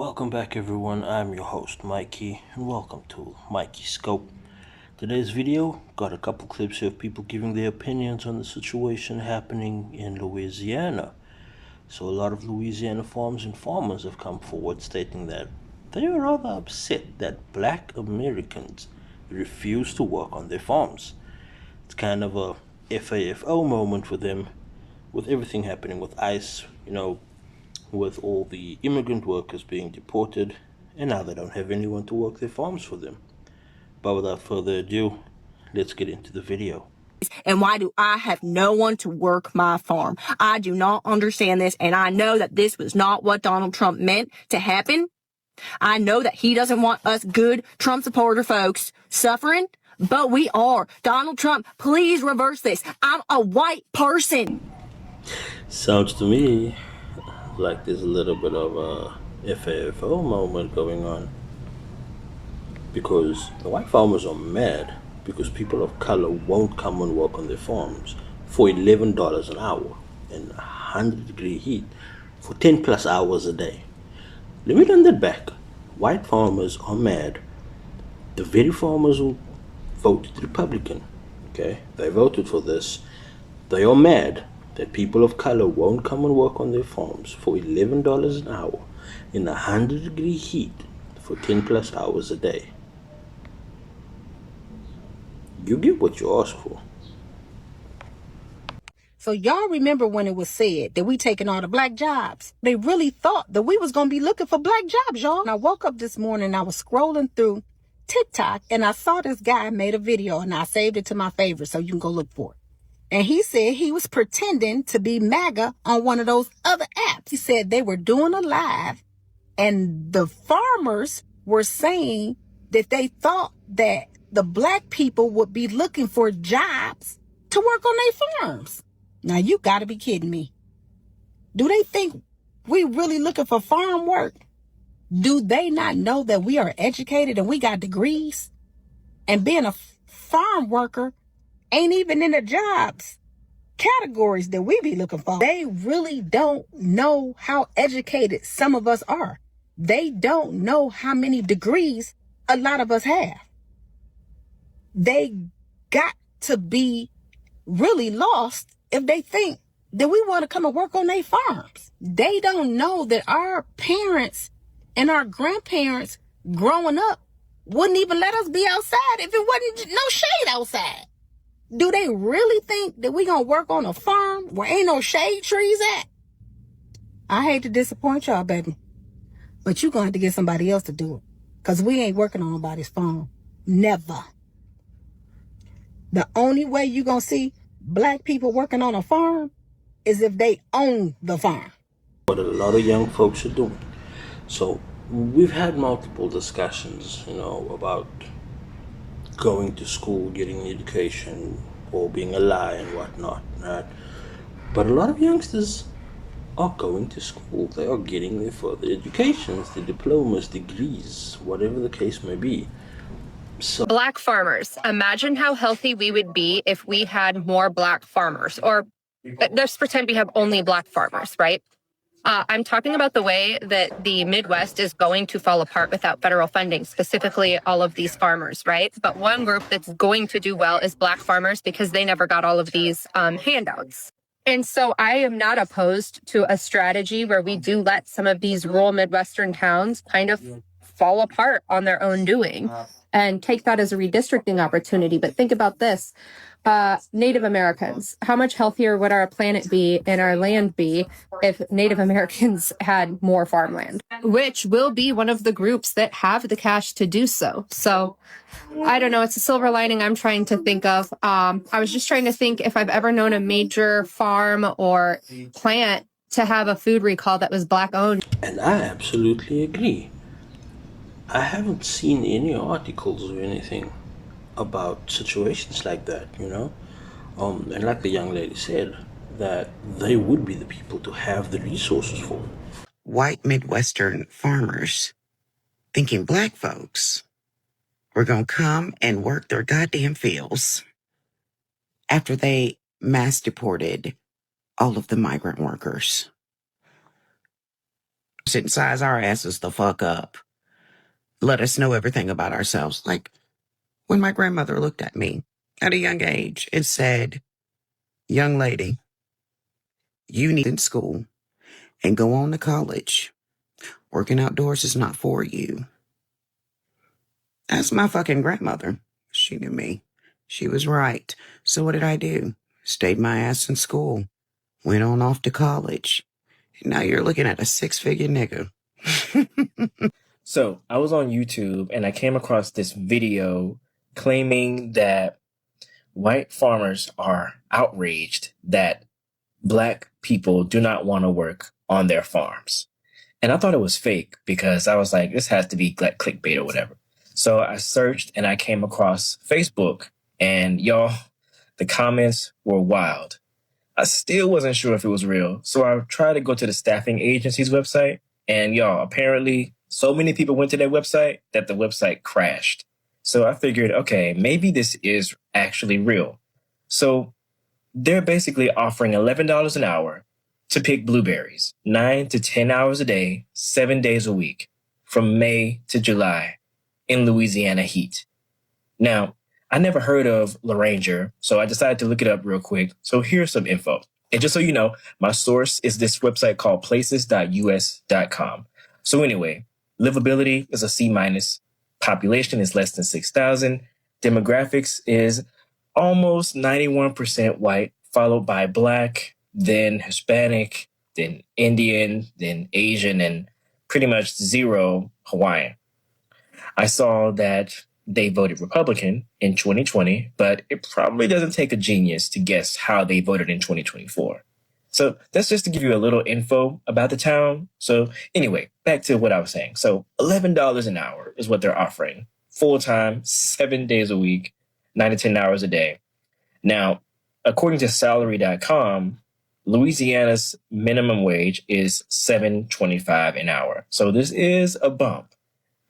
Welcome back, everyone. I'm your host, Mikey, and welcome to Mikey Scope. Today's video got a couple clips here of people giving their opinions on the situation happening in Louisiana. So, a lot of Louisiana farms and farmers have come forward stating that they are rather upset that black Americans refuse to work on their farms. It's kind of a FAFO moment for them with everything happening with ICE, with all the immigrant workers being deported, and now they don't have anyone to work their farms for them. But without further ado, let's get into the video. And why do I have no one to work my farm? I do not understand this, and I know that this was not what Donald Trump meant to happen. I know that he doesn't want us good Trump supporter folks suffering, but we are. Donald Trump, please reverse this. I'm a white person. Sounds to me like there's a little bit of a FAFO moment going on, because the white farmers are mad because people of color won't come and work on their farms for $11 an hour in 100-degree heat for 10 plus hours a day. Let me run that back. White farmers are mad. The very farmers who voted Republican, okay, they voted for this. They are mad that people of color won't come and work on their farms for $11 an hour in 100-degree heat for 10 plus hours a day. You get what you ask for. So y'all remember when it was said that we taking all the black jobs? They really thought that we was going to be looking for black jobs, y'all. And I woke up this morning, I was scrolling through TikTok, and I saw this guy made a video, and I saved it to my favorite, so you can go look for it. And he said he was pretending to be MAGA on one of those other apps. He said they were doing a live, and the farmers were saying that they thought that the black people would be looking for jobs to work on their farms. Now, you got to be kidding me. Do they think we really looking for farm work? Do they not know that we are educated and we got degrees? And being a farm worker ain't even in the jobs categories that we be looking for. They really don't know how educated some of us are. They don't know how many degrees a lot of us have. They got to be really lost if they think that we want to come and work on their farms. They don't know that our parents and our grandparents growing up wouldn't even let us be outside if it wasn't no shade outside. Do they really think that we gonna work on a farm where ain't no shade trees at? I hate to disappoint y'all, baby, but you gonna have to get somebody else to do it, because we ain't working on nobody's farm. Never. The only way you gonna see black people working on a farm is if they own the farm. What a lot of young folks are doing. So we've had multiple discussions, about going to school, getting an education, or being a lie and whatnot, right? But a lot of youngsters are going to school. They are getting their further educations, their diplomas, degrees, whatever the case may be. So Black farmers. Imagine how healthy we would be if we had more black farmers, or let's pretend we have only black farmers, right? I'm talking about the way that the Midwest is going to fall apart without federal funding, specifically all of these farmers, right? But one group that's going to do well is black farmers, because they never got all of these handouts. And so I am not opposed to a strategy where we do let some of these rural Midwestern towns kind of fall apart on their own doing and take that as a redistricting opportunity. But think about this. Native Americans, how much healthier would our planet be and our land be if Native Americans had more farmland, which will be one of the groups that have the cash to do so. So I don't know. It's a silver lining I'm trying to think of. I was just trying to think if I've ever known a major farm or plant to have a food recall that was black owned. And I absolutely agree. I haven't seen any articles or anything about situations like that, and like the young lady said, that they would be the people to have the resources for it. White Midwestern farmers thinking black folks were going to come and work their goddamn fields after they mass deported all of the migrant workers. Sit and size our asses the fuck up. Let us know everything about ourselves. Like when my grandmother looked at me at a young age and said, young lady, you need in school and go on to college. Working outdoors is not for you. That's my fucking grandmother. She knew me. She was right. So what did I do? Stayed my ass in school. Went on off to college. And now you're looking at a 6-figure nigga. So I was on YouTube and I came across this video claiming that white farmers are outraged that black people do not want to work on their farms. And I thought it was fake because I was like, this has to be like clickbait or whatever. So I searched and I came across Facebook, and y'all, the comments were wild. I still wasn't sure if it was real. So I tried to go to the staffing agency's website, and y'all, apparently so many people went to their website that the website crashed. So I figured, okay, maybe this is actually real. So they're basically offering $11 an hour to pick blueberries, 9 to 10 hours a day, 7 days a week, from May to July in Louisiana heat. Now, I never heard of Laranger, so I decided to look it up real quick. So here's some info. And just so you know, my source is this website called places.us.com. So anyway, livability is a C-. Population is less than 6,000. Demographics is almost 91% white, followed by Black, then Hispanic, then Indian, then Asian, and pretty much 0 Hawaiian. I saw that they voted Republican in 2020, but it probably doesn't take a genius to guess how they voted in 2024. So that's just to give you a little info about the town. So anyway, back to what I was saying. So $11 an hour is what they're offering. Full-time, 7 days a week, 9 to 10 hours a day. Now, according to salary.com, Louisiana's minimum wage is $7.25 an hour. So this is a bump.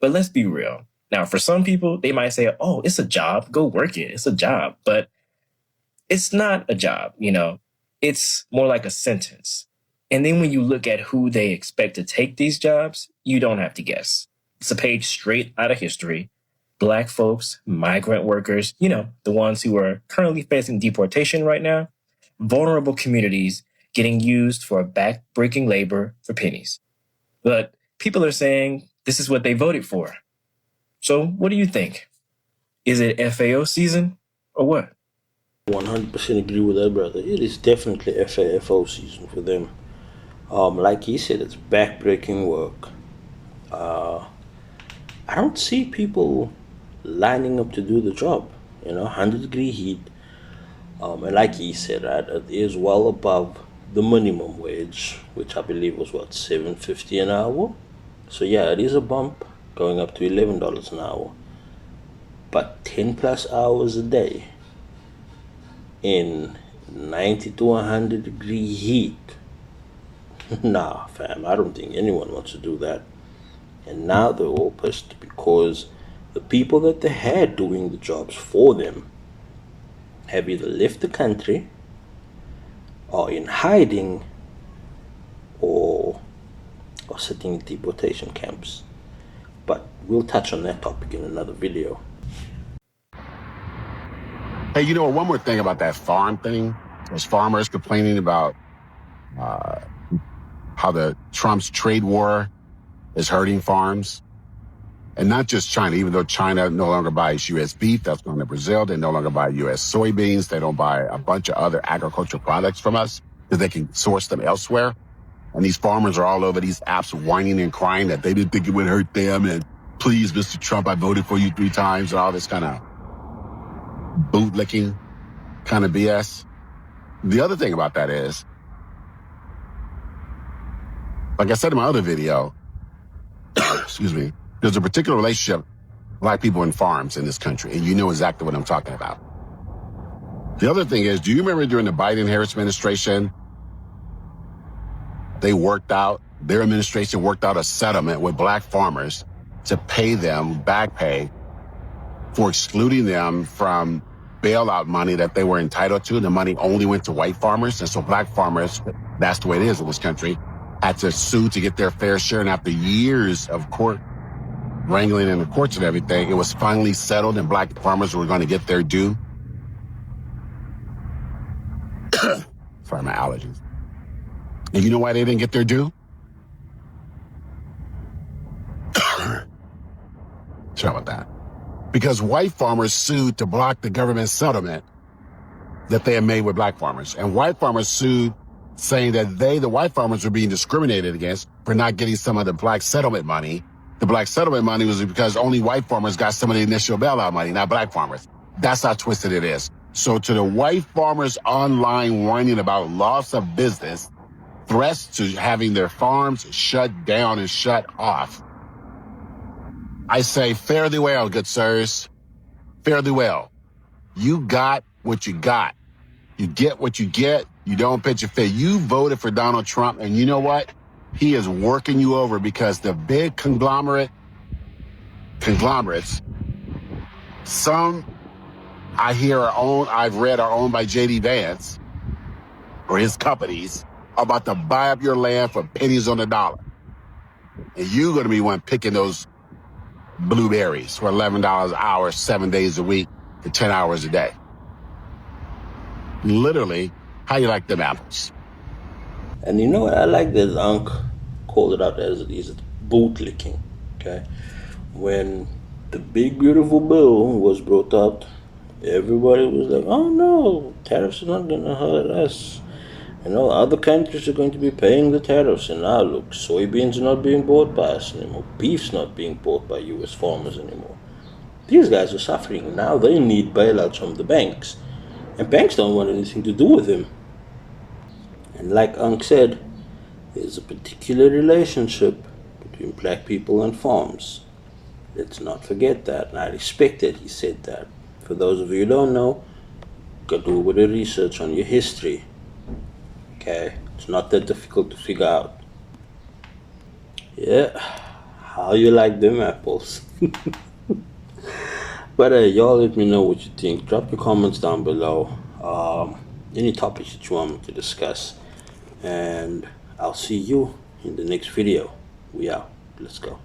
But let's be real. Now, for some people, they might say, oh, it's a job. Go work it. It's a job. But it's not a job, you know. It's more like a sentence. And then when you look at who they expect to take these jobs, you don't have to guess. It's a page straight out of history. Black folks, migrant workers, you know, the ones who are currently facing deportation right now. Vulnerable communities getting used for back-breaking labor for pennies. But people are saying this is what they voted for. So what do you think? Is it FAO season or what? 100% agree with that, brother. It is definitely FAFO season for them. Like he said, it's back-breaking work. I don't see people lining up to do the job. 100-degree heat. And like he said, right, it is well above the minimum wage, which I believe was what, $7.50 an hour. So yeah, it is a bump, going up to $11 an hour. But 10 plus hours a day in 90 to 100-degree heat. Nah, fam, I don't think anyone wants to do that. And now they're all pissed because the people that they had doing the jobs for them have either left the country, are in hiding, or are sitting in deportation camps. But we'll touch on that topic in another video. Hey, you know, one more thing about that farm thing. Those farmers complaining about how the Trump's trade war is hurting farms. And not just China, even though China no longer buys U.S. beef, that's going to Brazil. They no longer buy U.S. soybeans. They don't buy a bunch of other agricultural products from us because they can source them elsewhere. And these farmers are all over these apps whining and crying that they didn't think it would hurt them. And please, Mr. Trump, I voted for you 3 times, and all this kind of bootlicking kind of BS. The other thing about that is, like I said in my other video, excuse me, there's a particular relationship Black people and farms in this country, and you know exactly what I'm talking about. The other thing is, do you remember during the Biden-Harris administration, their administration worked out a settlement with Black farmers to pay them back pay for excluding them from bailout money that they were entitled to. The money only went to white farmers. And so Black farmers, that's the way it is in this country, had to sue to get their fair share. And after years of court wrangling in the courts and everything, it was finally settled and black farmers were going to get their due. Sorry, my allergies. And you know why they didn't get their due? Sorry about that. Because white farmers sued to block the government settlement that they had made with black farmers. And white farmers sued saying that the white farmers, were being discriminated against for not getting some of the black settlement money. The black settlement money was because only white farmers got some of the initial bailout money, not black farmers. That's how twisted it is. So to the white farmers online whining about loss of business, threats to having their farms shut down and shut off, I say, fare thee well, good sirs. Fare thee well. You got what you got. You get what you get. You don't pitch a fit. You voted for Donald Trump, and you know what? He is working you over because the big conglomerates, some I hear are owned, I've read are owned by J.D. Vance or his companies, are about to buy up your land for pennies on the dollar. And you're going to be one picking those blueberries for $11 an hour, 7 days a week, for 10 hours a day. Literally, how you like them apples? And you know what? I like that Unc called it out as it is, bootlicking. Okay, when the big beautiful bill was brought up, everybody was like, "Oh no, tariffs are not gonna hurt us. You know, other countries are going to be paying the tariffs." And now look, soybeans are not being bought by us anymore. Beef's not being bought by U.S. farmers anymore. These guys are suffering now. They need bailouts from the banks, and banks don't want anything to do with them. And like Unc said, there's a particular relationship between black people and farms. Let's not forget that. And I respect that he said that. For those of you who don't know, go do a bit of research on your history. Okay? It's not that difficult to figure out. Yeah. How you like them apples? But y'all let me know what you think. Drop your comments down below. Any topics that you want me to discuss. And I'll see you in the next video. We out. Let's go.